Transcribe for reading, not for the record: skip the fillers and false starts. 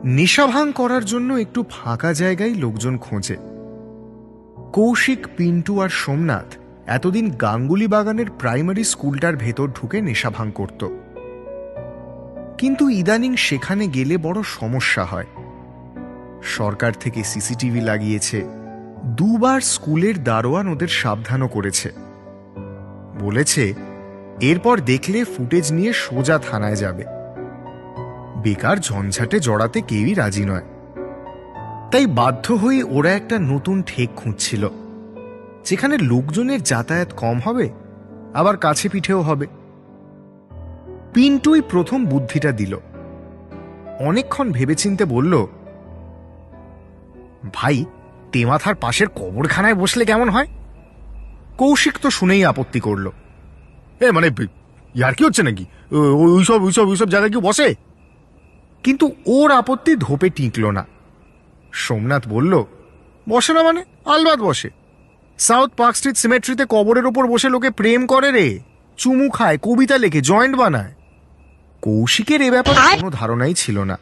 নেশাভাং করার জন্য একটু ফাঁকা জায়গায় লোকজন খোঁজে। কৌশিক, পিন্টু আর সোমনাথ এতদিন গাঙ্গুলি বাগানের প্রাইমারি স্কুলটার ভেতর ঢুকে নেশাভাং করত। কিন্তু ইদানিং সেখানে গেলে বড় সমস্যা হয়। সরকার থেকে সিসিটিভি লাগিয়েছে, দুবার স্কুলের দারোয়ান ওদের সাবধানও করেছে। বলেছে এরপর দেখলে ফুটেজ নিয়ে সোজা থানায় যাবে। বেকার ঝঞ্ঝাটে জড়াতে কেউই রাজি নয়। তাই বাধ্য হয়ে ওরা একটা নতুন ঠেক খুঁজছিল, যেখানে লোকজনের যাতায়াত কম হবে, আবার কাছে পিঠেও হবে। পিন্টুই প্রথম বুদ্ধিটা দিল। অনেকক্ষণ ভেবেচিন্তে বলল, ভাই, তেমাথার পাশের কবরখানায় বসলে কেমন হয়? কৌশিক তো শুনেই আপত্তি করল, মানে ইয়ার কি হচ্ছে নাকি, ওইসব জায়গায় কি বসে? কিন্তু ওর আপত্তি ধোপে টিকল না। সোমনাথ বলল, বসে না মানে? আলবাত বসে। সাউথ পার্ক স্ট্রিট সিমেট্রিতে কবরের ওপর বসে লোকে প্রেম করে রে, চুমু খায়, কবিতা লেখে, জয়েন্ট বানায়। কৌশিকের এ ব্যাপারে কোনো ধারণাই ছিল না।